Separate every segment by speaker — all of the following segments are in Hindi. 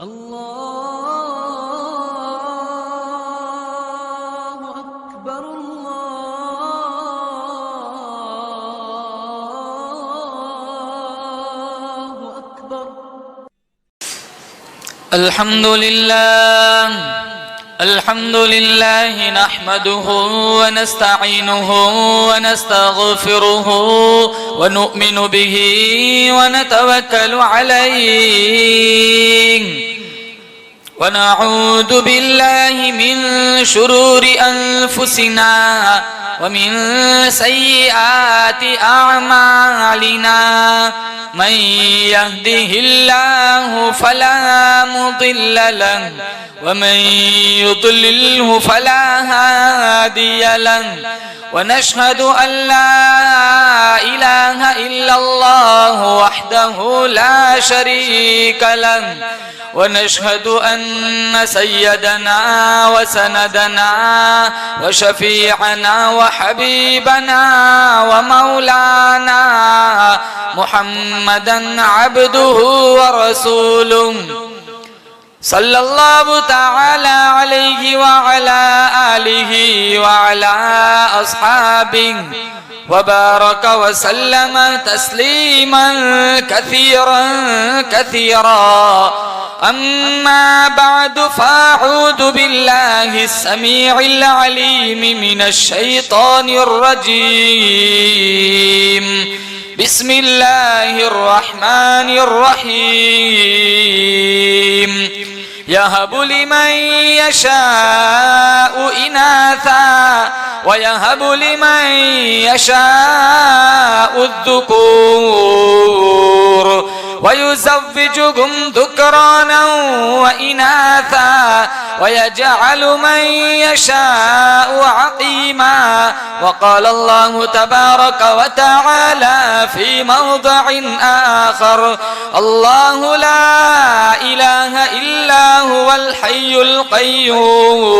Speaker 1: अल्लाहु अकबर अल्लाहु अकबर।
Speaker 2: अल्हम्दुलिल्लाह नहमदुहु व नस्तईनुहु व नस्तगफिरुहु व नु'मिनु बिही व नतवक्कलु अलैहि व नऊदु बिल्लाहि मिन शुरूरि अनफुसिना व मिन सय्यिआति अअमालिना। मन यहदिहिल्लाहु फला मुदिल्ल लहु व मन युद्लिल्हु फला हादिय लहु व नशहदु अल्ला इलाहा इल्लल्लाहु वहदहु ला शरीक लहु व नशहदु अन्न सय्यदना व सनदना व शफीअना व हबीबना व मौलाना मुहम्मदन अब्दुहु व रसूलुहु सल्लल्लाहु तआला अलैहि व अला आलिहि व अला अस्हाबिहि व बारक व सल्लम तस्लीमन कसीरन कसीरा। अम्मा बअदु फ़अऊज़ु बिल्लाहि अस्समीइल अलीम मिनश शैतानिर रजीम। बिस्मिल्लाहिर रहमानिर रहीम। यहबु लिमन यशाउ इनासा व यहबु लिमन यशाउ ज़ुकूर व युज़व्विजुहुम ज़ुक्राना व इनासा व यजअलु मन यशाउ अक़ीमा। व क़ाल अल्लाहु तबारक व तआला फ़ी मौदिअन आख़र अल्लाहु ला इलाहा इल्ला हुवल हय्युल क़य्यूम।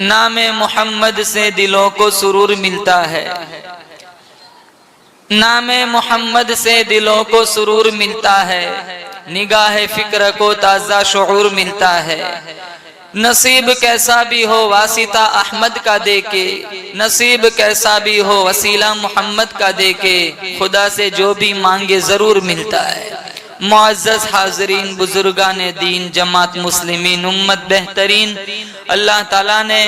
Speaker 2: नाम मोहम्मद से दिलों को सुरूर मिलता है, नाम मोहम्मद से दिलों को सुरूर मिलता है, निगाह फिक्र को ताज़ा शऊर मिलता है। नसीब कैसा भी हो वासिता अहमद का देके, नसीब कैसा भी हो वसीला मोहम्मद का देके, खुदा से जो भी मांगे जरूर मिलता है। मुअज़्ज़ज़ हाज़रीन, बुजुर्गान दीन, जमात मुस्लिमीन, उम्मत बेहतरीन, अल्लाह ताला ने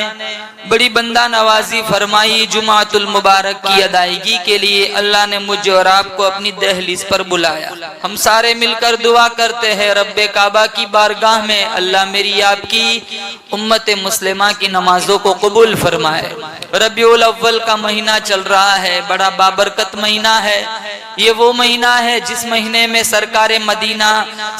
Speaker 2: बड़ी बंदा नवाजी फरमाई। जुमातुल मुबारक की अदायगी के लिए अल्लाह ने मुझे और आपको अपनी दहलीज पर बुलाया। हम सारे मिलकर दुआ करते हैं रब्बे काबा की बारगाह में अल्लाह मेरी आपकी उम्मत मुस्लिमा की नमाजों को कबूल फरमाए। रबीउल अव्वल का महीना चल रहा है, बड़ा बाबरकत महीना है। ये वो महीना है जिस महीने में सरकार मदीना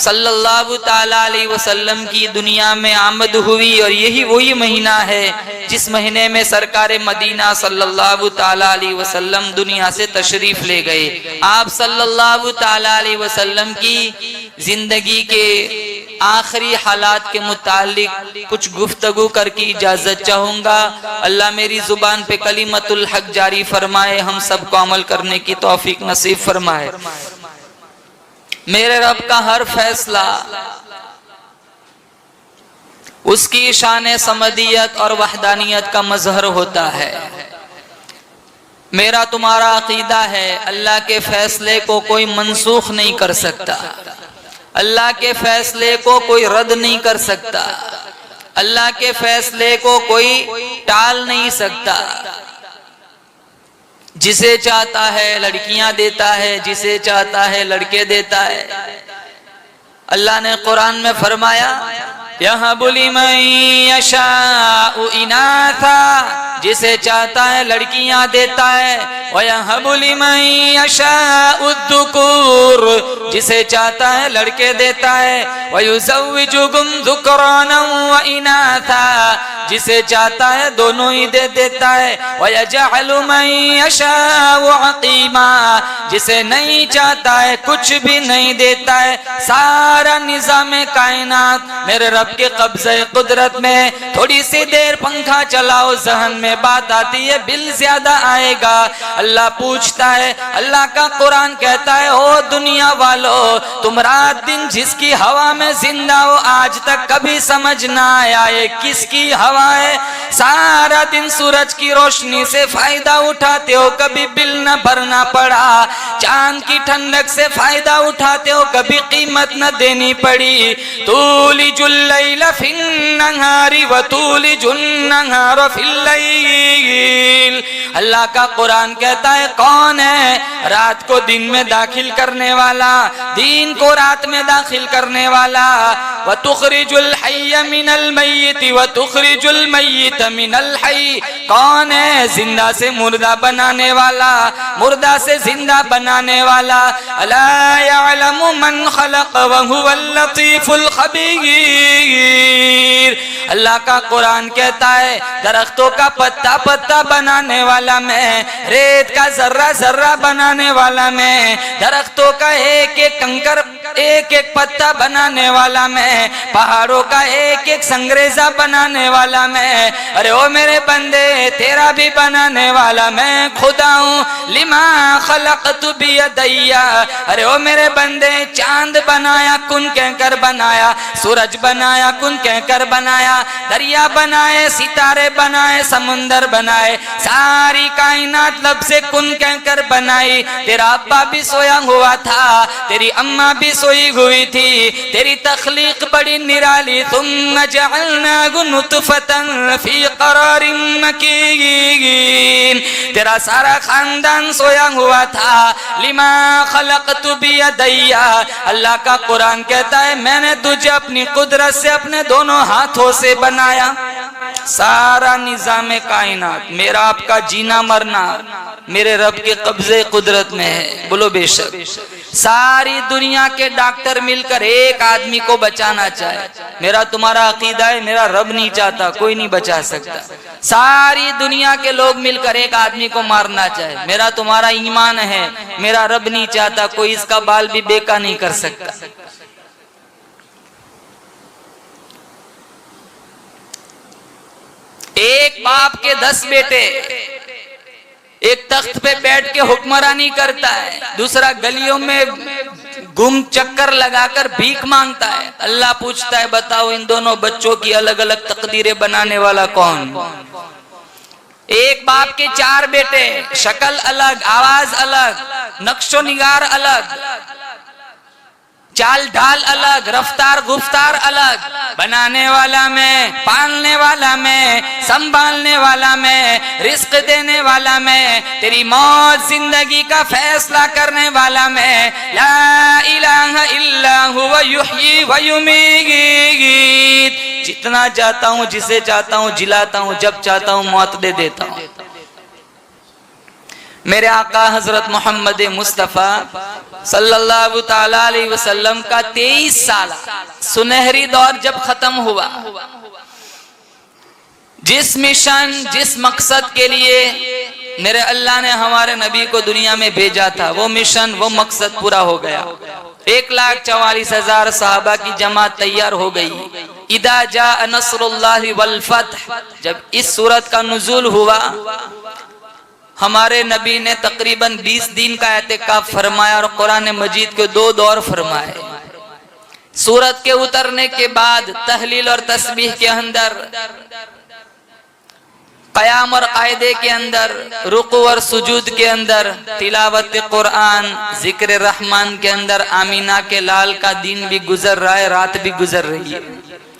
Speaker 2: सल्लल्लाहु ताला अलैहि वसल्लम की दुनिया में आमद हुई, और यही वही महीना है जिस महीने में सरकार मदीना सल्लल्लाहु ताला अलैहि वसल्लम दुनिया से तशरीफ ले गए। आप सल्लल्लाहु ताला अलैहि वसल्लम की जिंदगी के आखिरी हालात के मुतालिक कुछ गुफ्तगू करके इजाजत चाहूंगा। अल्लाह मेरी जुबान पे कलीमतुल हक जारी फरमाए, हम सबको अमल करने की तौफीक नसीब फरमाए। मेरे रब का हर फैसला उसकी शान समदियत और वहदानियत का मजहर होता है। मेरा तुम्हारा अकीदा है अल्लाह के फैसले को कोई मनसूख नहीं कर सकता, अल्लाह के फैसले को कोई रद्द नहीं कर सकता, अल्लाह के फैसले को कोई टाल नहीं सकता। जिसे चाहता है लड़कियां देता है, जिसे चाहता है लड़के देता है। अल्लाह ने कुरान में फरमाया यहबु लिमन यशाउ इनाथा, जिसे चाहता है लड़कियां देता है। वयहबु लिमन यशाउ दुकुर, जिसे चाहता है लड़के देता है। वयुज़व्विजुहुम ज़ुक्रानन व इनाथा, जिसे चाहता है दोनों ही दे देता है। वयजअलु मन यशाउ अक़ीमा, जिसे नहीं चाहता है कुछ भी नहीं देता है। सारा निज़ाम कायनात मेरे रब के कब्ज़े कुदरत में। थोड़ी सी देर पंखा चलाओ, जहन में बात आती है बिल ज्यादा आएगा। अल्लाह पूछता है, अल्लाह का कुरान कहता है ओ दुनिया वालों, तुम रात दिन जिसकी हवा में जिंदा हो आज तक कभी समझ ना आया ये किसकी हवा है। सारा दिन सूरज की रोशनी से फायदा उठाते हो, कभी बिल न भरना पड़ा। चांद की ठंडक से फायदा उठाते हो, कभी कीमत न देनी पड़ी। तूलिजुल लैल फिन नहारी व तूलिजुन नहार फिल लैल। अल्लाह का कुरान कहता है कौन है रात को दिन में दाखिल करने वाला, दिन को रात में दाखिल करने वाला। व तुखरिजुल हय्य मिनल मय्यित व तुखरिजुल मय्यित मिनल हय्य, कौन है जिंदा से मुर्दा बनाने वाला, मुर्दा से जिंदा बनाने वाला। अला यअलमु मन खलक़ व हुवल लतीफुल खबीर। अल्लाह का कुरान कहता है दरख्तों का पत्ता पत्ता बनाने वाला मैं, रेत का जर्रा जर्रा बनाने वाला मैं, दरख्तों का एक एक कंकर एक एक पत्ता बनाने वाला मैं, पहाड़ों का एक एक संगरेजा बनाने वाला मैं। अरे ओ मेरे बंदे तेरा भी बनाने वाला मैं खुदा हूँ। लिमा खलक़तु बियदैया, अरे ओ मेरे बंदे चांद बनाया कुन कहकर बनाया, सूरज बनाया कुन कहकर बनाया, दरिया बनाए, सितारे बनाए, समुंदर बनाए, सारी कायनात लब से कुन कहकर बनाई। तेरा अब्बा भी सोया हुआ था, तेरी अम्मा भी सोई हुई थी, तेरी तख्लीक बड़ी निराली। तुम जअलनाहु नुतफतन फी क़रारिन मकीन, तेरा सारा खानदान सोया हुआ था। लिमा खलक़तु बियदैया, अल्लाह का कुरान कहता है मैंने तुझे अपनी कुदरत से अपने दोनों हाथों से बनाया। सारा निजाम कायनात मेरा आपका जीना मरना मेरे रब के कब्जे कुदरत में है। बोलो बेशक। सारी दुनिया के डॉक्टर मिलकर एक आदमी को बचाना चाहे, मेरा तुम्हारा अकीदा है मेरा रब नहीं चाहता, कोई नहीं बचा सकता। सारी दुनिया के लोग मिलकर एक आदमी को मारना चाहे, मेरा तुम्हारा ईमान है मेरा रब नहीं चाहता, कोई इसका बाल भी बेका नहीं कर सकता। एक बाप के 10 बेटे, एक तख्त पे बैठ के हुक्मरानी करता है, दूसरा गलियों में गुम चक्कर लगाकर भीख मांगता है। अल्लाह पूछता है बताओ इन दोनों बच्चों की अलग अलग तकदीरें बनाने वाला कौन। एक बाप के 4 बेटे, शक्ल अलग, आवाज अलग, नक्शो निगार अलग, चाल ढाल अलग, रफ्तार गुफ्तार अलग, बनाने वाला मैं, पालने वाला मैं, संभालने वाला मैं, रिस्क देने वाला मैं, तेरी मौत जिंदगी का फैसला करने वाला मैं। ला इलाहा इल्ला हुवा युहयी व युमीत, जितना चाहता हूँ जिसे चाहता हूँ जिलाता हूँ, जब चाहता हूँ मौत दे देता हूँ। मेरे आका हजरत मोहम्मद मुस्तफ़ा सल्लल्लाहु ताला अलैहि वसल्लम का 23 साल सुनहरी दौर जब खत्म हुआ, जिस मिशन जिस मकसद के लिए मेरे अल्लाह ने हमारे नबी को दुनिया में भेजा था, वो मिशन वो मकसद पूरा हो गया। 1,44,000 सहाबा की जमात तैयार हो गई। इदा जा नस्रुल्लाहि वल फतह, जब इस सूरत का नुज़ूल हुआ, हमारे नबी ने तकरीबन 20 दिन का एतिकाफ फरमाया और कुरान मजीद के 2 दौर फरमाए। सूरत के उतरने के बाद तहलील और तस्बीह के अंदर, क़याम और कायदे के अंदर, रुकू और सुजूद के अंदर, तिलावत कुरान, जिक्र रहमान के अंदर आमीना के लाल का दिन भी गुजर रहा है, रात भी गुजर रही है।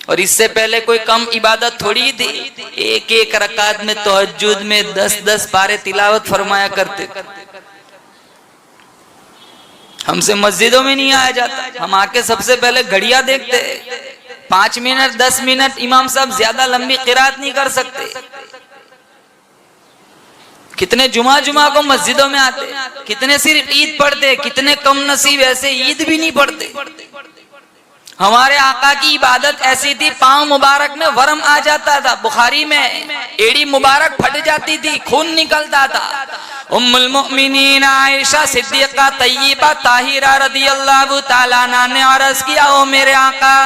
Speaker 2: और इससे पहले कोई कम इबादत थोड़ी थी। एक एक रकात में तहज्जुद में 10-10 पारे तिलावत फरमाया करते। हमसे मस्जिदों में नहीं आया जाता, हम आके सबसे पहले घड़ियां देखते। 5 मिनट 10 मिनट इमाम साहब ज्यादा लंबी किरात नहीं कर सकते। कितने जुमा को मस्जिदों में आते, कितने सिर्फ ईद पढ़ते, कितने कम नसीब ऐसे ईद भी नहीं पढ़ते। हमारे आका की इबादत ऐसी थी, पांव मुबारक में वरम आ जाता था, बुखारी में एड़ी मुबारक फट जाती थी, खून निकलता था। उम्मुल मोमिनीन आयशा सिद्दीका तय्यबा ताहिरा रदियल्लाहु ताला अन्हा ने अर्ज किया, ओ मेरे आका,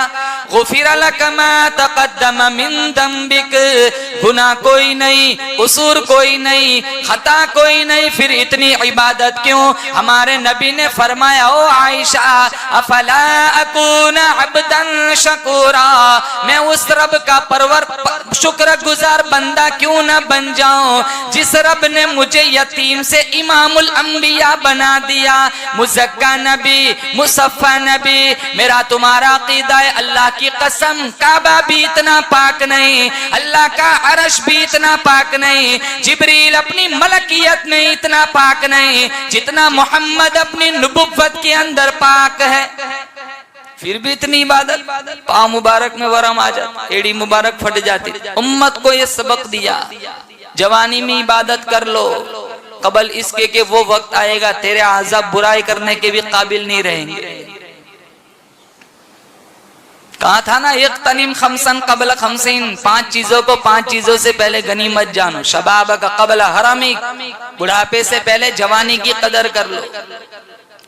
Speaker 2: गुफिर लक मा तक़द्दम मिन दम्बिक, गुनाह कोई नहीं, कसूर कोई नहीं, खता कोई नहीं, फिर इतनी इबादत क्यों? हमारे नबी ने फरमाया, ओ आयशा, अफला अकून अब्दन शकूरा, मैं उस रब का परवर शुक्र गुजार बंदा क्यों न बन जाऊं जिस रब ने मुझे यतीम से इमामुल अंबिया बना दिया, मुज़क्का नबी, मुसफ़ा नबी। मेरा तुम्हारा अक़ीदा है, अल्लाह की कसम, काबा भी इतना पाक नहीं, अल्लाह का अर्श भी इतना पाक नहीं, जिब्रील अपनी मलकियत में इतना पाक नहीं जितना मोहम्मद अपनी नबुव्वत के अंदर पाक है। फिर भी इतनी इबादत, पाँव मुबारक में वरम आ जाता, एड़ी मुबारक फट जाती। उम्मत को ये सबक दिया, जवानी में इबादत कर लो, कबल इसके कि वो वक्त आएगा तेरे आज़ाब बुराई करने के भी काबिल नहीं रहेंगे। कहा था ना, एक तनीम खमसन कबल खमसिन, 5 चीजों को 5 चीजों से पहले गनीमत जानो। शबाब का कबल हरामी, बुढ़ापे से पहले जवानी की कदर कर लो।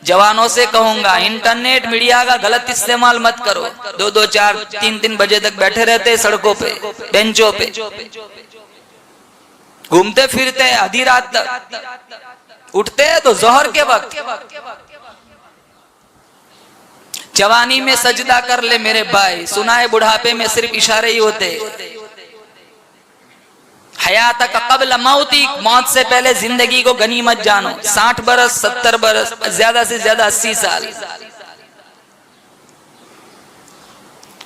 Speaker 2: जवानों से कहूंगा, इंटरनेट मीडिया का गलत इस्तेमाल मत करो। 2-2, 4, 3-3 बजे तक बैठे रहते सड़कों पे, बेंचों पे, घूमते फिरते आधी रात तक, उठते हैं तो जोहर के वक्त। जवानी में सजदा कर ले मेरे भाई, सुना है बुढ़ापे में सिर्फ इशारे ही होते। हयात का कबल मौती, मौत से पहले जिंदगी को गनीमत जानो। 60 बरस, 70 बरस, ज्यादा से ज्यादा 80 साल।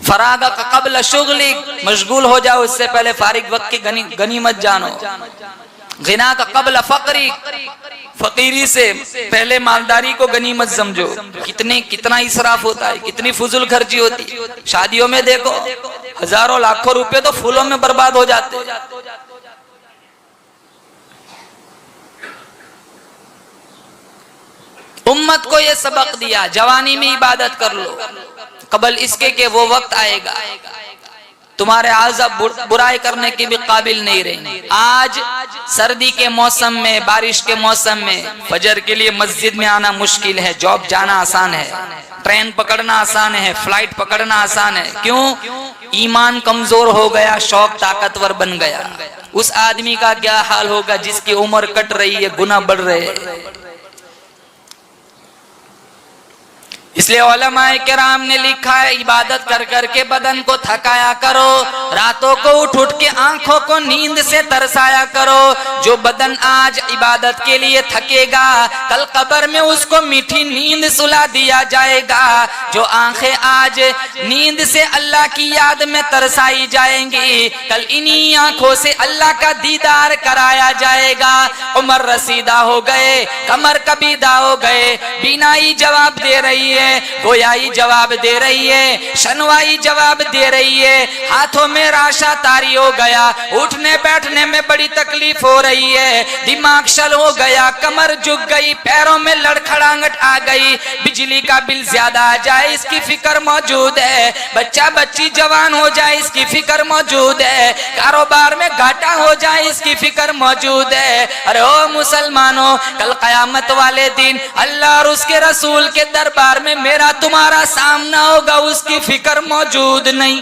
Speaker 2: फराग का कबल शुगली, मशगूल हो जाओ इससे पहले फारिग वक्त की गनीमत जानो। गिना का कबल फकरी, फकीरी से पहले मालदारी को गनीमत समझो। कितना इसराफ होता है, कितनी फुजुल खर्ची होती। शादियों में देखो, हजारों लाखों रुपए तो फूलों में बर्बाद हो जाते। उम्मत को ये सबक दिया, जवानी में इबादत कर लो, कबल इसके के वो वक्त आएगा तुम्हारे आज़ाब बुराई करने के भी काबिल नहीं रहेंगे। आज सर्दी के मौसम में, बारिश के मौसम में फजर के लिए मस्जिद में आना मुश्किल है, जॉब जाना आसान है, ट्रेन पकड़ना आसान है, फ्लाइट पकड़ना आसान है। क्यों? ईमान कमजोर हो गया, शौक ताकतवर बन गया। उस आदमी का क्या हाल होगा जिसकी उम्र कट रही है, गुनाह बढ़ रहे हैं। इसलिए उलमाए किराम ने लिखा है, इबादत कर करके बदन को थकाया करो, रातों को उठ उठ के आंखों को नींद से तरसाया करो। जो बदन आज इबादत के लिए थकेगा, कल कब्र में उसको मीठी नींद सुला दिया जाएगा। जो आंखें आज नींद से अल्लाह की याद में तरसाई जाएंगी, कल इन्हीं आंखों से अल्लाह का दीदार कराया जाएगा। उम्र रसीदा हो गए, कमर कबीदा हो गए, बीनाई जवाब दे रही है, गोयाई जवाब दे रही है, शनवाई जवाब दे रही है, हाथों में राशा तारी हो गया, उठने बैठने में बड़ी तकलीफ हो रही है, दिमाग शल हो गया, कमर झुक गई, पैरों में लड़खड़ाहट आ गई, बिजली का बिल ज्यादा आ जाए इसकी फिक्र मौजूद है, बच्चा बच्ची जवान हो जाए इसकी फिक्र मौजूद है, कारोबार में घाटा हो जाए इसकी फिक्र मौजूद है। अरे ओ मुसलमानों, कल कयामत वाले दिन अल्लाह और उसके रसूल के दरबार में में मेरा तुम्हारा सामना होगा उसकी फिक्र मौजूद नहीं।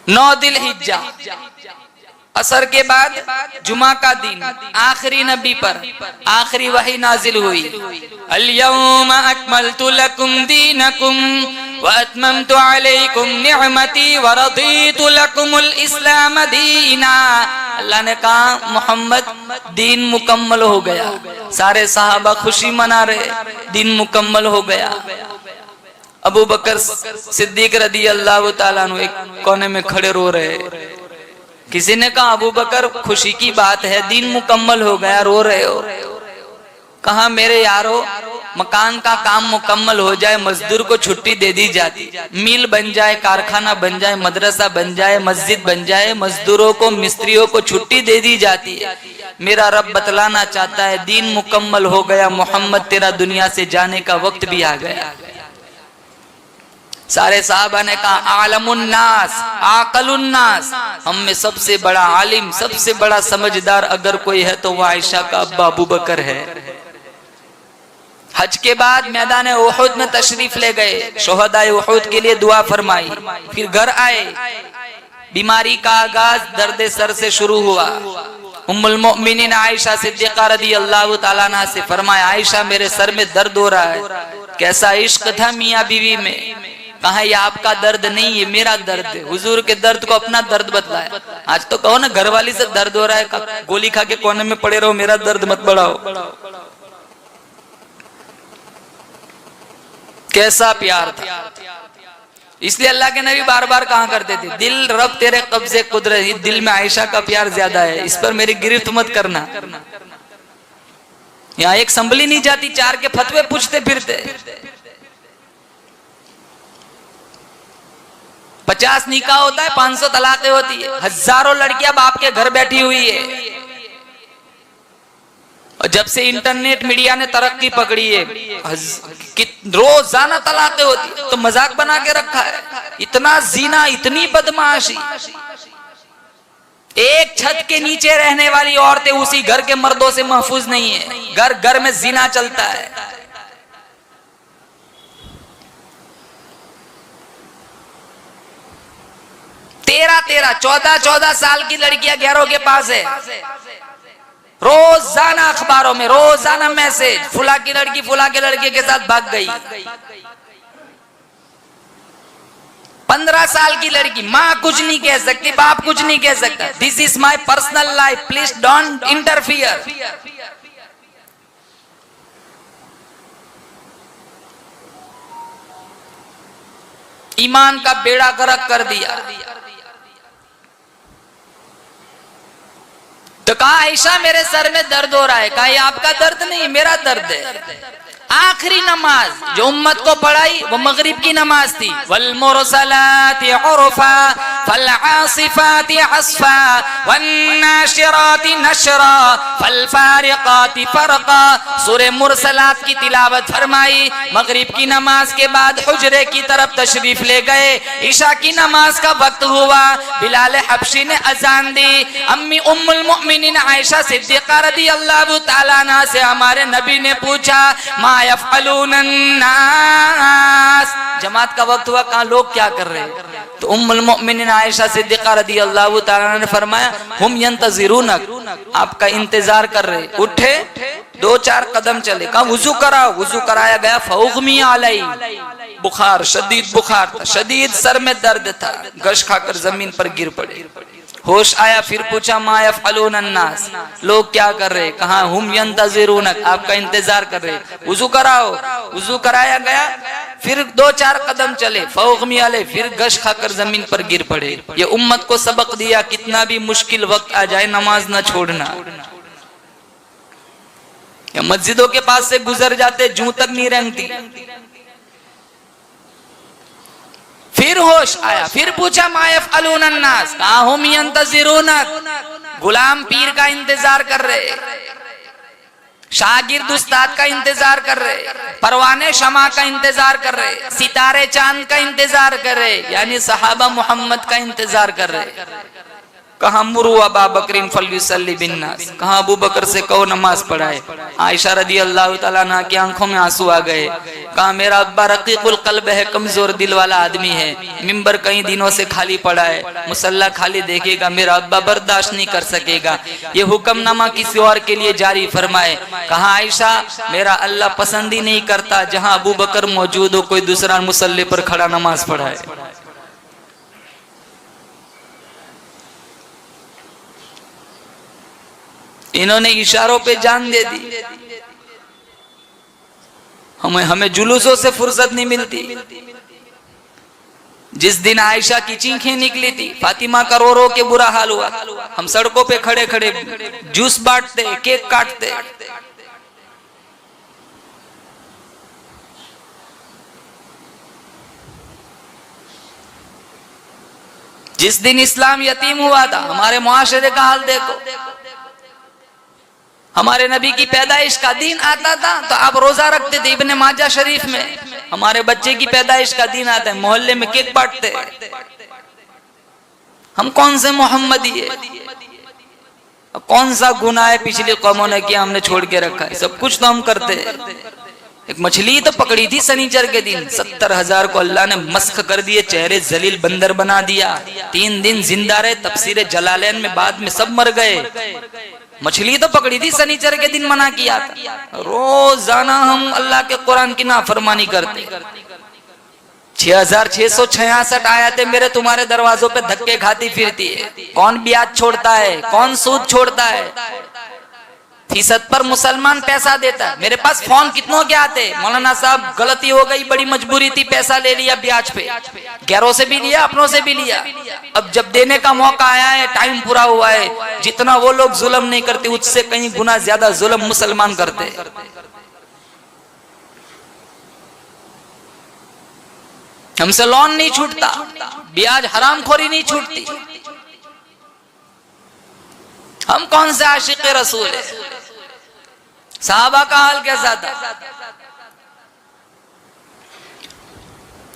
Speaker 2: 9 जिल्हिज्जा असर के बाद जुमा का दिन, आखिरी नबी पर आखिरी वही नाजिल हुई। अल-यौम अकमलतु लकुम दीनकुम व अतममतु अलैकुम निअमती व रदीतु लकुमुल इस्लाम दीना। अल्लाह ने कहा मोहम्मद दीन मुकम्मल हो गया। सारे सहाबा खुशी मना रहे, दीन मुकम्मल हो गया। अबू बकर सिद्दीक रदी अल्लाह ताला अन्हु एक कोने में खड़े रो रहे। किसी ने कहा अबू बकर खुशी की बात है, दीन मुकम्मल हो गया, रो रहे हो। कहा मेरे यारो, मकान का काम मुकम्मल हो जाए, मजदूर को छुट्टी दे दी जाती, मिल बन जाए, कारखाना बन जाए, मदरसा बन जाए, मस्जिद बन जाए, मजदूरों को मिस्त्रियों को छुट्टी दे दी जाती है। मेरा रब बतलाना चाहता है दीन मुकम्मल हो गया मोहम्मद, तेरा दुनिया से जाने का वक्त भी आ गया। सारे साहबा ने कहा आलमुन्नास आकलुन्नास, हम में सबसे बड़ा आलिम, सबसे बड़ा समझदार अगर कोई है तो वह आयशा का अब्बा अबू बकर है। हज के बाद मैदान उहुद में तशरीफ ले गए, शोहदाए उहुद के लिए दुआ फरमाई। फिर घर आए, बीमारी का आगाज दर्द सर से शुरू हुआ। उम्मुल मोमिनीन आयशा सिद्दीक़ा रदी अल्लाह ताला अन्हा से फरमाया, आयशा मेरे सर में दर्द हो रहा है। कैसा इश्क था मियाँ बीवी में। कहा ये आपका दर्द नहीं, ये मेरा दर्द है। हुजूर के दर्द को अपना दर्द बतलाया। आज तो कहो ना घरवाली से दर्द हो रहा है, गोली खा के कोने में पड़े रहो, मेरा दर्द मत बढ़ाओ। कैसा प्यार था। इसलिए अल्लाह के नबी बार बार कहा करते थे, दिल रब तेरे कब्जे कुदरत, दिल में आयशा का प्यार ज्यादा है, इस पर मेरी गिरफ्त मत करना। यहाँ एक संभली नहीं जाती, 4 के फतवे पूछते फिरते। 50 निकाह होता है, 500 तलाकें होती है, हजारों लड़कियां बाप के घर बैठी हुई है। और जब से इंटरनेट मीडिया ने तरक्की पकड़ी है, रोजाना तलाकें होती है, तो मजाक बना के रखा है। इतना जीना, इतनी बदमाशी। एक छत के नीचे रहने वाली औरतें उसी घर के मर्दों से महफूज नहीं है। घर घर में जीना चलता है। तेरह 14 साल की लड़कियां गैरों के पास है। रोजाना अखबारों में रोजाना मैसेज, फुला की लड़की फुला के लड़के के साथ भाग गई। 15 साल की लड़की, माँ कुछ नहीं कह सकती, बाप कुछ नहीं कह सकता। This is my personal life, please don't interfere. ईमान का बेड़ा गर्क कर दिया। तो कहा आयशा मेरे सर में दर्द हो रहा है। कहा ये आपका दर्द नहीं, मेरा दर्द है। आखिरी नमाज जो उम्मत को पढ़ाई वो मगरिब की नमाज थी। वल मुरसलाति उरफा फल आसिफाति अस्फा वन नाशिराति नशरा फल फारिकाति फरका। सूरह मुरसलात की तिलावत फरमाई। मगरिब की नमाज के बाद हुजरे की तरफ तशरीफ ले गए। ईशा की नमाज का वक्त हुआ, बिलाल हबशी ने अजान दी। अम्मी उम्मुल मोमिनीन आयशा सिद्दीक़ा रदी अल्लाह ताला अन्हा से हमारे नबी ने पूछा मा यफ़अलून अन्नास, जमात का वक्त हुआ, कहा लोग क्या कर रहे हैं। तो उम्मुल मोमिनीन आयशा सिद्दीक़ा रदी अल्लाह ताला अन्हा ने फरमाया हुम यंतज़िरूनक, आपका इंतजार कर रहे। उठे, 2-4 कदम चले, कहा वुजू कराओ। वुजू कराया गया। फौगमी अलई, बुखार, शदीद बुखार था, शदीद सर में दर्द था। गश खाकर जमीन पर गिर पड़े। होश आया, फिर पूछा मा यफ़अलून अन्नास, लोग क्या कर रहे। कहा हुम यंतज़िरूनक, आपका इंतजार कर रहे। वुजू कराओ। वुजू कराया गया। फिर 2-4 कदम चले। फौगमी अलई, फिर गश खाकर जमीन पर गिर पड़े। ये उम्मत को सबक दिया, कितना भी मुश्किल वक्त आ जाए नमाज न छोड़ना। या मस्जिदों के पास से गुजर जाते, जूं तक नहीं रेंगती। फिर होश आया, फिर पूछा मा यफ़अलून अन्नास, कहा हुम यंतज़िरूनक, गुलाम पीर का इंतजार कर रहे, शागिर्द उस्ताद का इंतजार कर रहे, परवाने शमा का इंतजार कर रहे, सितारे चांद का इंतजार कर रहे, यानी सहाबा मोहम्मद का इंतजार कर रहे। कहा मुरु अबा बकरिन फलयुसल्ली बिन्नास, कहा अबू बकर से कहो नमाज पढ़ाए। आयशा रदी अल्लाह तआला अन्हा की आंखों में आंसू आ गए। कहा मेरा अब्बा रकीकुल कल्ब है, कमजोर दिल वाला आदमी है, मिंबर कई दिनों से खाली पड़ा है, मुसल्ला खाली देखेगा, मेरा अब्बा बर्दाश्त नहीं कर सकेगा, ये हुक्मनामा किसी और के लिए जारी फरमाए। कहा आयशा मेरा अल्लाह पसंद ही नहीं करता जहां अबू बकर मौजूद हो कोई दूसरा मुसल्ले पर खड़ा नमाज पढ़ाए। इन्होंने इशारों पे जान दे दी। हमें जुलूसों से फुर्सत नहीं मिलती। जिस दिन आयशा की चीखें निकली थी, फातिमा का रो रो के बुरा हाल हुआ, हम सड़कों पे खड़े खड़े जूस बांटते, केक काटते। जिस दिन इस्लाम यतीम हुआ था, हमारे मुआशरे का हाल देखो। हमारे नबी की पैदाइश का दिन आता था तो आप रोजा रखते थे इब्ने माजा शरीफ में। हमारे बच्चे की पैदाइश का दिन आता है, मोहल्ले में केक बांटते। हम कौन से मोहम्मदी है? कौन सा गुनाह है पिछली कौमों ने किया हमने छोड़ के रखा है? सब कुछ तो हम करते हैं। एक मछली तो पकड़ी थी शनिचर के दिन, 70,000 को अल्लाह ने मस्ख कर दिए, चेहरे जलील बंदर बना दिया। 3 दिन जिंदा रहे, तफसीरे जलालैन में बाद में सब मर गए। मछली तो पकड़ी थी शनिचर के दिन, मना किया था। रोजाना हम अल्लाह के कुरान की नाफरमानी करते। 6,666 आयतें मेरे तुम्हारे दरवाजों पे धक्के खाती फिरती है। कौन ब्याज छोड़ता है, कौन सूद छोड़ता है? फीसद पर मुसलमान पैसा देता है। मेरे पास फोन कितनों के आते, मौलाना साहब गलती हो गई, बड़ी मजबूरी थी, पैसा ले लिया ब्याज पे। गैरों से भी लिया, अपनों से भी लिया। अब जब देने का मौका आया है, टाइम पूरा हुआ है, जितना वो लोग जुल्म नहीं करते उससे कहीं गुना ज्यादा जुल्म मुसलमान करते। हमसे लोन नहीं छूटता, ब्याज हरामखोरी नहीं छूटती। हम कौन से आशिक रसूल है? साहबा का हाल कैसा था?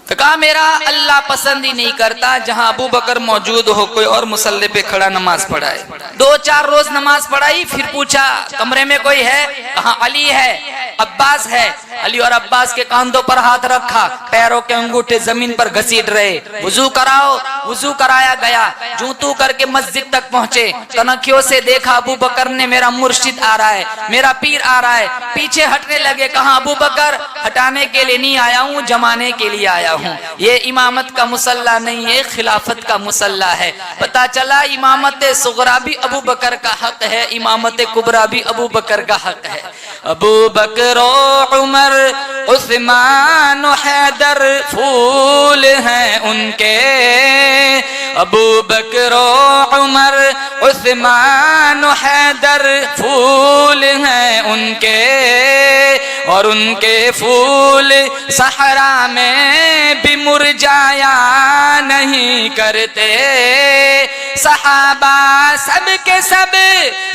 Speaker 2: तो कहा मेरा अल्लाह पसंद ही नहीं करता जहां अबू बकर मौजूद हो कोई और मुसल्ले पे खड़ा नमाज पढ़ाए। 2-4 रोज नमाज पढ़ाई, फिर पूछा कमरे में कोई है? कहा अली है, अब्बास है। अली और अब्बास के कांधों पर हाथ रखा, पैरों के अंगूठे जमीन पर घसीट रहे। वुजू कराओ, वुजू कराया गया। जूतू करके मस्जिद तक पहुंचे, कनखियों से देखा अबू बकर ने, मेरा मुर्शिद आ रहा है, मेरा पीर आ रहा है। पीछे हटने लगे। कहा अबू बकर हटाने के लिए नहीं आया हूँ, जमाने के लिए आया हूँ। ये इमामत का मुसल्ला नहीं है, खिलाफत का मुसल्ला है। पता चला इमामत सुगरा भी अबू बकर का हक है, इमामत कुबरा भी अबू बकर का हक है। अबू बकर उमर उस्मान हैदर फूल हैं उनके। अबू बकर उमर उस्मान हैदर फूल हैं उनके, और उनके फूल सहरा में भी मुरझाया नहीं करते। सहाबा सब के सब,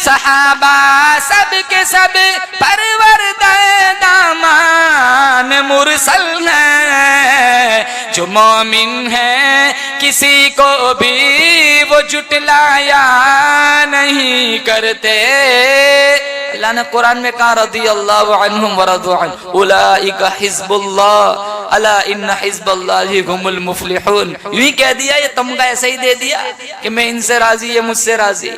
Speaker 2: सहाबा सब के सब परवरदा दामान मुरसल है। जो मोमिन है किसी को भी वो जुटलाया नहीं करते। अल्लाह ने कुरान में कहा रज़ियल्लाहु अन्हुम व रज़ू अन्हु उलाइका हिज़्बुल्लाह अला इन्ना हिज़्बल्लाहि हुमुल मुफ्लिहून। यूं ही कह दिया, ये तमगा ऐसे ही दे दिया कि मैं इनसे राजी, ये मुझसे राजी।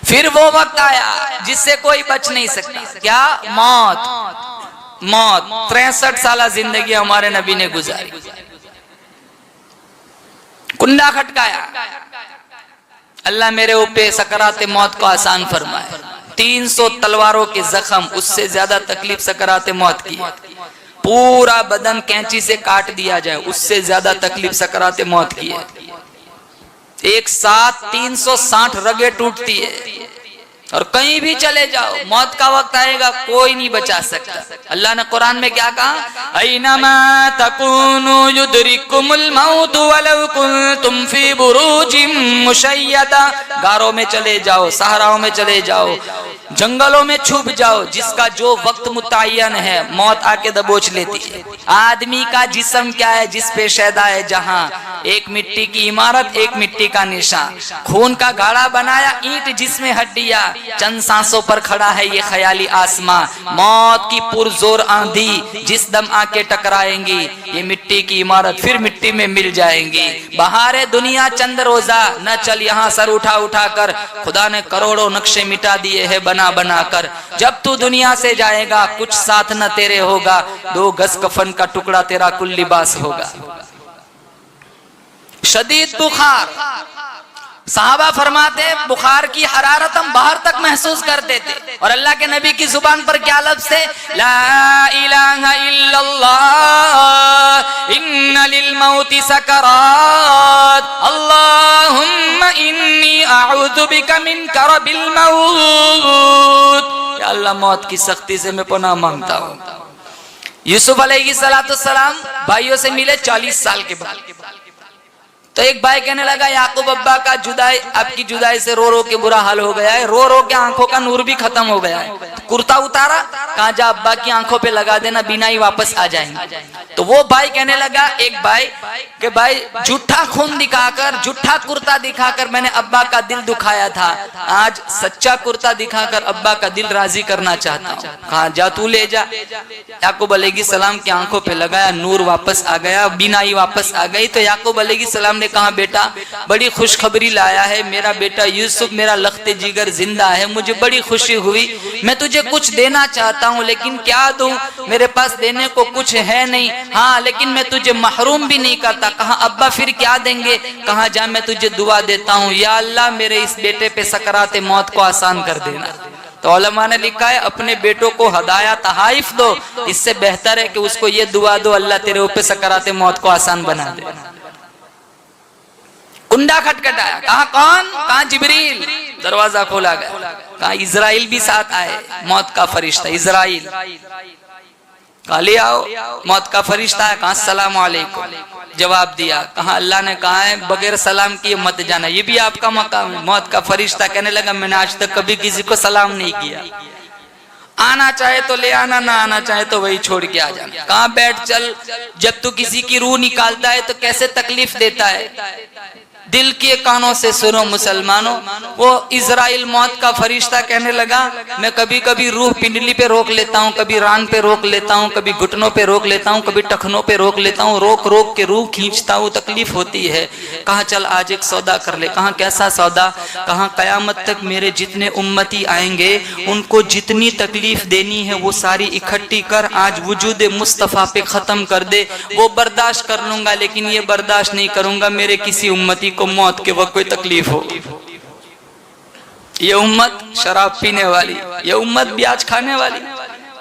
Speaker 2: फिर वो वक्त आया जिससे कोई बच नहीं सकता। क्या? मौत। मौत 63 साल जिंदगी हमारे नबी ने गुजारी। कुंडा खटकाया, अल्लाह मेरे ऊपर सकराते मौत को आसान फरमाए। 300 तलवारों के जख्म, उससे ज्यादा तकलीफ सकराते मौत की। पूरा बदन कैंची से काट दिया जाए, उससे ज्यादा तकलीफ सकराते मौत की है। एक साथ 360 रगे टूटती है। और कहीं भी चले जाओ, मौत का वक्त आएगा, कोई नहीं बचा सकता। अल्लाह ने कुरान में क्या कहा? ऐनमा तकूनु युदरिकुमुल मौत वलौ कुंतुम फी बुरूजिम मुशय्यदा। गारों में चले जाओ, सहराओं में चले जाओ, जंगलों में छुप जाओ, जिसका जो वक्त मुतय्यन है मौत आके दबोच लेती है। आदमी का जिस्म क्या है, जिस पे शैदा है जहां, एक मिट्टी की इमारत, एक मिट्टी का निशान, खून का गाढ़ा बनाया ईंट जिसमें हड्डियां, चंद सांसों पर खड़ा है ये ख्याली आसमां। मौत की पुरजोर आंधी जिस दम आके टकराएंगी, ये मिट्टी की इमारत फिर मिट्टी में मिल जाएंगी। बहारे दुनिया चंद रोजा, न चल यहाँ सर उठा उठा कर, खुदा ने करोड़ों नक्शे मिटा दिए है बना बना कर। जब तू दुनिया से जाएगा कुछ साथ न तेरे होगा, 2 गज कफन का टुकड़ा तेरा कुल लिबास होगा। शदीद बुखार, साहबा फरमाते बुखार की हरारत हम बाहर तक महसूस करते थे, और अल्लाह के नबी की जुबान पर क्या लफ्ज़ है, ला इलाहा इल्लल्लाह इन्ना लिल मौति सकरात अल्लाहुम्मा इन्नी अऊज़ु बिका मिन करबिल मौत। या अल्लाह मौत की सख्ती से मैं पनाह मांगता हूँ। यूसुफ अलैहिस्सलाम भाइयों से मिले 40 साल के बाद, तो एक भाई कहने लगा याकूब अब्बा का जुदाई, आपकी जुदाई से रो रो के बुरा हाल हो गया है, रो रो के आंखों का नूर भी खत्म हो गया है। तो कुर्ता उतारा, कहा जा अब्बा की आंखों पे लगा देना, बिना ही वापस आ जाएंगे। तो वो भाई कहने लगा, एक भाई कि भाई झूठा खून दिखाकर, झूठा कुर्ता दिखाकर मैंने अब्बा का दिल दुखाया था, आज सच्चा कुर्ता दिखाकर अब्बा का दिल राजी करना चाहता हूँ। कहा जा तू ले जा। याकूब अलैहिस्सलाम की आंखों पे लगाया, नूर वापस आ गया, बिना ही वापस आ गई। तो याकूब अलैहिस्सलाम ने कहा बेटा बड़ी खुशखबरी लाया है, मेरा बेटा यूसुफ मेरा लख्ते जिगर जिंदा है, मुझे बड़ी खुशी हुई। मैं तुझे कुछ देना चाहता हूँ लेकिन क्या दूं, मेरे पास देने को कुछ है नहीं, हाँ लेकिन मैं तुझे महरूम भी नहीं करता। कहा अब्बा फिर क्या देंगे, कहा जा मैं तुझे दुआ देता हूँ, या अल्लाह मेरे इस बेटे पे सकराते मौत को आसान कर देना। तो उलमा ने लिखा है अपने बेटों को हदाया तहाइफ दो, इससे बेहतर है कि उसको ये दुआ दो अल्लाह तेरे ऊपर सकराते मौत को आसान बना दे। कुंडा खटखटाया, कहा कौन, कहा जिब्रील। दरवाजा खोला गया, कहा इजराइल भी साथ आए, मौत का फरिश्ता इजराइल। कहा ले आओ, मौत का फरिश्ता है, कहा अस्सलाम वालेकुम, जवाब दिया। कहा अल्लाह ने कहा है बगैर सलाम किए मत जाना, ये भी आपका मकाम है। मौत का फरिश्ता कहने लगा मैंने आज तक कभी किसी को सलाम नहीं किया, आना चाहे तो ले आना, ना आना चाहे तो वही छोड़ के आ जाना। कहा बैठ चल, जब तू किसी की रूह निकालता है तो कैसे तकलीफ देता है, दिल के कानों से सुनो मुसलमानों। वो इजराइल मौत का फरिश्ता कहने लगा मैं कभी कभी रूह पिंडली पे रोक लेता हूँ, कभी रान पे रोक लेता हूँ, कभी घुटनों पे रोक लेता हूँ, कभी टखनों पे रोक लेता हूँ, रोक रोक के रूह खींचता हूँ, तकलीफ होती है। कहा चल आज एक सौदा कर ले। कहा कैसा सौदा, कहा कयामत तक मेरे जितने उम्मती आएंगे उनको जितनी तकलीफ देनी है वो सारी इकट्ठी कर, आज वजूद मुस्तफ़ा पे खत्म कर दे, वो बर्दाश्त कर लूंगा, लेकिन ये बर्दाश्त नहीं करूंगा मेरे किसी उम्मती को मौत के वक्त कोई तकलीफ हो। ये उम्मत शराब पीने वाली, ये उम्मत ब्याज खाने वाली,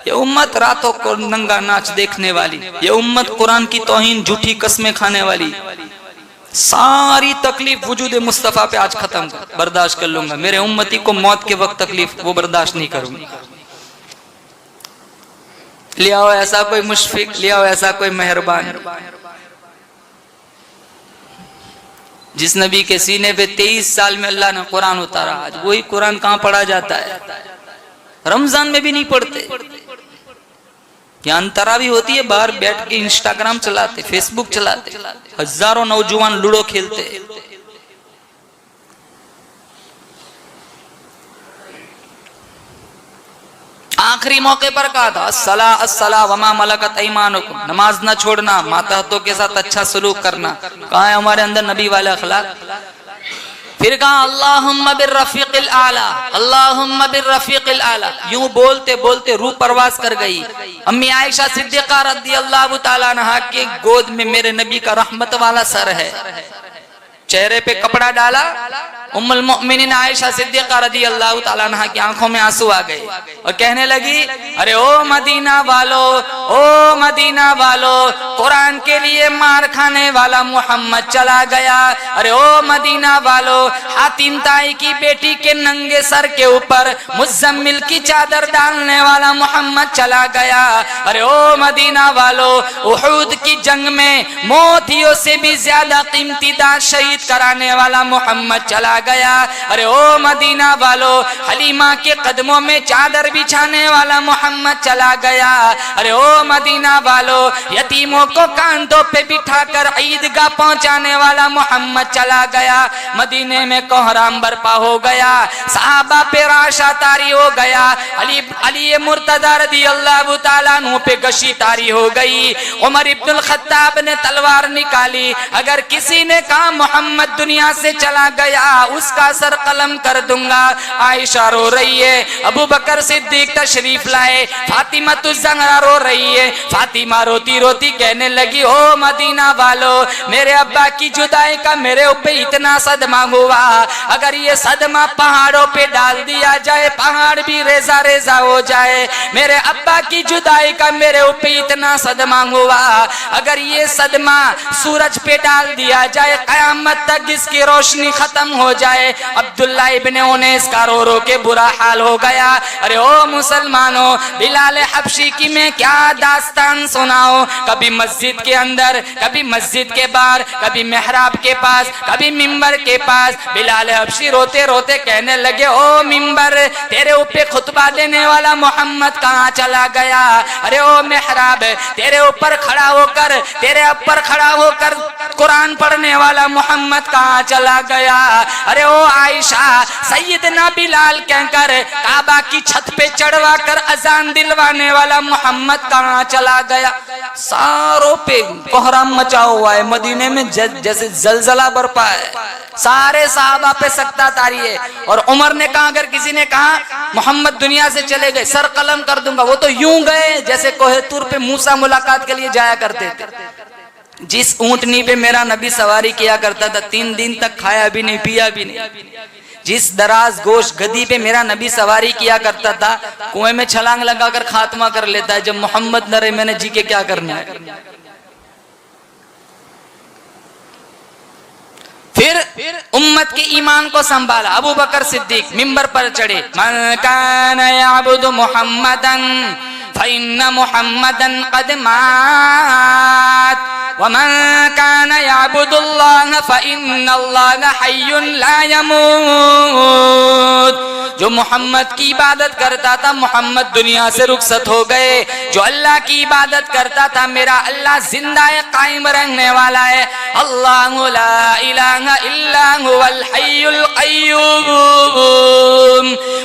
Speaker 2: ये उम्मत रातों को नंगा नाच देखने वाली, ये उम्मत कुरान की तौहीन झूठी कस्में खाने वाली, सारी तकलीफ वजूद मुस्तफा पे आज खत्म कर, बर्दाश्त कर लूंगा, मेरे उम्मती को मौत के वक्त तकलीफ वो बर्दाश्त नहीं करूंगा। ले आओ ऐसा कोई मुशफिक, ले आओ ऐसा कोई मेहरबान, जिस नबी के सीने पे 23 साल में अल्लाह ने कुरान उतारा, आज वही कुरान कहाँ पढ़ा जाता है, रमजान में भी नहीं पढ़ते। यहाँ तरावी होती है, बाहर बैठ के इंस्टाग्राम चलाते, फेसबुक चलाते, हजारों नौजवान लूडो खेलते। आखिरी मौके पर कहा था अस्सला अस्सला वमा मलकत ऐमानुकुम, नमाज न छोड़ना, मातहतों के साथ अच्छा सलूक करना। कहा है हमारे अंदर नबी वाला अखलाक। फिर कहा अल्लाहुम्मा बिर्रफीक़िल आला, अल्लाहुम्मा बिर्रफीक़िल आला। यूं बोलते बोलते रूह परवास कर गई। अम्मी आयशा सिद्दीक़ा रज़ियल्लाहु ताला अन्हा के गोद में मेरे नबी का रहमत वाला सर है, चेहरे पे कपड़ा डाला, उम्मुल मोमिनीन आयशा सिद्दीक़ा रज़ियल्लाहु ताला अन्हा की आंखों में आंसू आ गए और कहने लगी अरे ओ मदीना वालो, ओ मदीना वालो, कुरान के लिए मार खाने वाला मोहम्मद चला गया। अरे ओ मदीना वालो, हातिम ताई की बेटी के नंगे सर के ऊपर मुज़म्मिल की चादर डालने वाला मोहम्मद चला गया। अरे ओ मदीना वालो, उहूद की जंग में मोतियों से भी ज्यादा कीमती दांत शहीद कराने वाला मोहम्मद चला गया। अरे ओ मदीना वालों, हलीमा के कदमों में चादर बिछाने वाला मोहम्मद चला गया। अरे ओ मदीना वालों, यतीमों को कांधों पे बिठाकर ईदगाह पहुंचाने वाला मोहम्मद चला गया। मदीने में कोहराम बर्पा हो गया, सहाबा पे राशा तारी हो गया। अली मुर्तदा रदियल्लाहु ताला अन्हु पे गशी तारी हो गई। उमर इब्नुल खत्ताब ने तलवार निकाली। अगर किसी ने कहा मोहम्मद दुनिया से चला गया, उसका सर कलम कर दूंगा। आयशा रो रही है, अबू बकर सिद्दीक तशरीफ लाए, फातिमा तुज़्ज़हरा रो रही है। फातिमा रोती रोती कहने लगी, ओ मदीना वालों, मेरे अब्बा की जुदाई का मेरे ऊपर इतना सदमा हुआ, अगर ये सदमा पहाड़ों पे डाल दिया जाए, पहाड़ भी रेजा रेजा हो जाए। मेरे अब्बा की जुदाई का मेरे ऊपर इतना सदमा हुआ, अगर ये सदमा सूरज पे डाल दिया जाए, कयामत तक इसकी रोशनी खत्म हो जाए। अब्दुल्ला इब्ने उनैस का रो रो के बुरा हाल हो गया। अरे ओ मुसलमानों, बिलाल हबशी की मैं क्या दास्तान सुनाऊं। कभी मस्जिद के अंदर, कभी मस्जिद के बाहर, कभी मेहराब के पास, कभी मिंबर के पास बिलाल हबशी रोते रोते कहने लगे, ओ मिंबर, तेरे ऊपर खुतबा देने वाला मोहम्मद कहाँ चला गया। अरे ओ मेहराब, तेरे ऊपर खड़ा होकर, तेरे ऊपर खड़ा होकर कुरान पढ़ने वाला मोहम्मद कहाँ चला गया। अरे ओ आयशा, सैयदना बिलाल कहकर काबा की छत पे चढ़वा कर अजान दिलवाने वाला मोहम्मद कहाँ चला गया। सारों पे कोहराम मचा हुआ है, मदीने में जैसे जलजला बरपा है, सारे साहबा पे सख्ता तारी है। और उमर ने कहा, अगर किसी ने कहा मोहम्मद दुनिया से चले गए, सर कलम कर दूंगा। वो तो यूं गए जैसे कोहे तूर पे मूसा मुलाकात के लिए जाया करते थे। जिस ऊंटनी पे मेरा नबी सवारी किया करता था, 3 दिन तक खाया भी नहीं, पिया भी नहीं। जिस दराज गोश गदी पे मेरा नबी सवारी किया करता था, कुएं में छलांग लगाकर खात्मा कर लेता है। जब मोहम्मद न रहे, मैंने जी के क्या करना है। फिर उम्मत के ईमान को संभाला। अबू बकर सिद्दीक मिंबर पर चढ़े, मन कान याबुदु मुहम्मदन फइन्न मुहम्मदन कद मात वमन कान याबुदुल्लाह फइन्नल्लाह हय्युन ला यमूत। जो मोहम्मद की इबादत करता था, मोहम्मद दुनिया से रुखसत हो गए। जो अल्लाह की इबादत करता था, मेरा अल्लाह जिंदा है, कायम रहने वाला है। अल्लाहु ला इलाहा इल्ला हुवल हय्युल क़य्यूम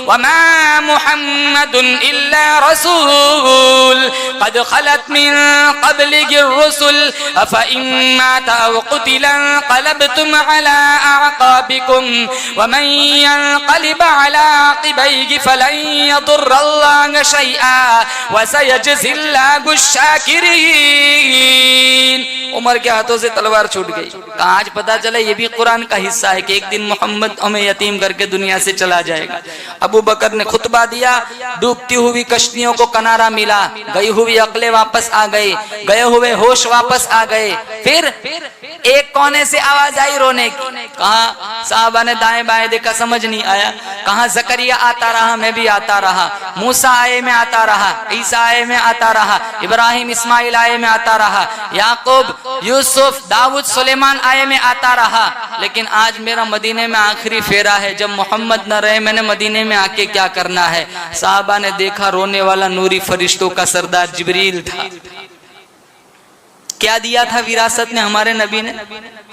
Speaker 2: वमा मुहम्मदुन इल्ला रसूल क़द खलत मिन क़ब्लिहिर रुसुल अफ़इन माता व क़ुतिला क़लबतुम अला अअक़ाबिकुम वमन यन्क़लिब अला आक़िबैहि फलन यदुर्रल्लाह शैआ व सयजज़िल्लाहु शाकिरीन। उमर के हाथों से तलवार छूट गई। आज पता चला ये भी कुरान का हिस्सा है कि एक दिन मोहम्मद हमें यतीम करके दुनिया से चला जाएगा। अबू बकर ने खुतबा दिया, डूबती हुई कश्तियों को किनारा मिला, गई हुई अक्लें वापस आ गई, गए हुए होश वापस आ गए। फिर एक कोने से आवाज आई रोने की। कहा साहबा ने दाएं बाएं देखा, समझ नहीं आया। कहा जकरिया आता रहा, मैं भी आता रहा। मूसा आए में आता रहा, ईसा आए में आता रहा, इब्राहिम इस्माइल आए में आता रहा, याकूब यूसुफ दाऊद सुलेमान आए में आता रहा। लेकिन आज मेरा मदीने में आखिरी फेरा है। जब मोहम्मद न रहे, मैंने मदीने में आके क्या करना है। साहबा ने देखा, रोने वाला नूरी फरिश्तों का सरदार जिब्रील था। क्या दिया था विरासत में हमारे नबी ने।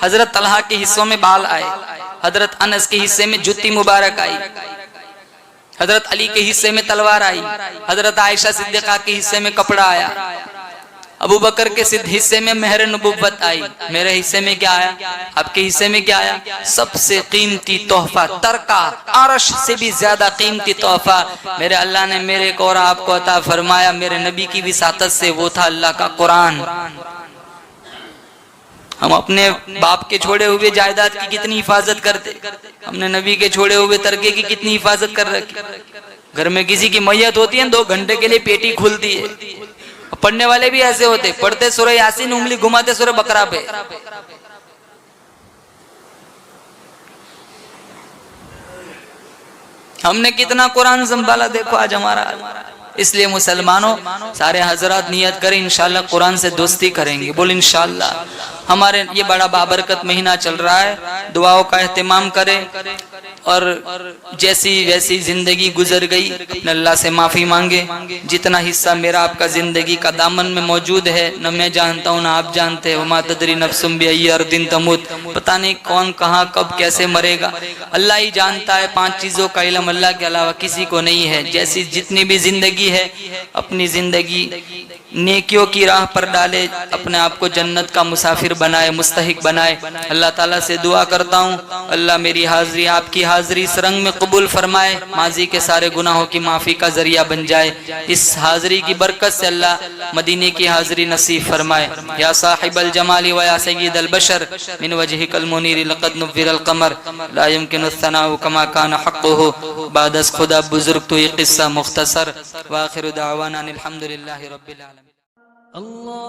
Speaker 2: हजरत तलहा के हिस्सों में बाल आए, हजरत अनस के हिस्से में जुत्ती मुबारक आई, हजरत अली के हिस्से में तलवार आई, हजरत आयशा सिद्दीक़ा के हिस्से में कपड़ा आया, अबू बकर के हिस्से में मेहर नबुव्वत आई। मेरे हिस्से में क्या आया, आपके हिस्से में क्या आया। सबसे कीमती तोहफा, तरका अरश से भी ज्यादा कीमती तोहफा मेरे अल्लाह ने मेरे को और आपको अता फरमाया। मेरे नबी की विसातत से वो था अल्लाह का कुरान। हम अपने बाप के छोड़े हुए जायदाद की कितनी हिफाजत करते, हमने नबी के छोड़े हुए तरके की कितनी हिफाजत कर रखी। घर में किसी की मैयत होती है, 2 घंटे के लिए पेटी खुलती है। पढ़ने वाले भी ऐसे होते, पढ़ते सूरह यासीन, उंगली घुमाते सूरह बकरा पे। हमने कितना कुरान संभाला, देखो आज हमारा। इसलिए मुसलमानों सारे हजरात नियत करें, इंशाल्लाह कुरान से दोस्ती करेंगे। बोल इंशाल्लाह। हमारे ये बड़ा बाबरकत महीना चल रहा है, दुआओं का एहतिमाम करें और जैसी वैसी जिंदगी गुजर गई अपने अल्लाह से माफी मांगे। जितना हिस्सा मेरा आपका जिंदगी का दामन में मौजूद है, न मैं जानता हूँ ना आप जानते हो। मा तदरी नफ्सुम बिअय्यि अर्दिन तमूत, पता नहीं कौन कहाँ कब कैसे मरेगा, अल्लाह ही जानता है। 5 चीजों का इल्म अल्लाह के अलावा किसी को नहीं है। जैसी जितनी भी जिंदगी है, अपनी जिंदगी नेकियों की राह पर डाले, अपने आप को जन्नत का मुसाफिर बनाए, मुस्तहिक बनाए। अल्लाह ताला से दुआ करता हूँ, अल्लाह मेरी हाजिरी आपकी हाजिरी इस रंग में कबूल फरमाए, माजी के सारे गुनाहों की माफी का जरिया बन जाए। इस हाजिरी की बरकत से अल्लाह मदीने की हाजिरी नसीब फरमाए। या साहिबल जमाली व या सय्यिदल बशर मिन वजहिकल मुनीर लक़द नुव्विरल क़मर ला यमकिनु सनाउ कमा कान हक़्क़ुहु बादस खुदा बुजुर्ग तो ये किस्सा मुख्तसर। व आखिरु दावाना अनिल हम्दुलिल्लाहि रब्बिल आलमीन।
Speaker 1: Allah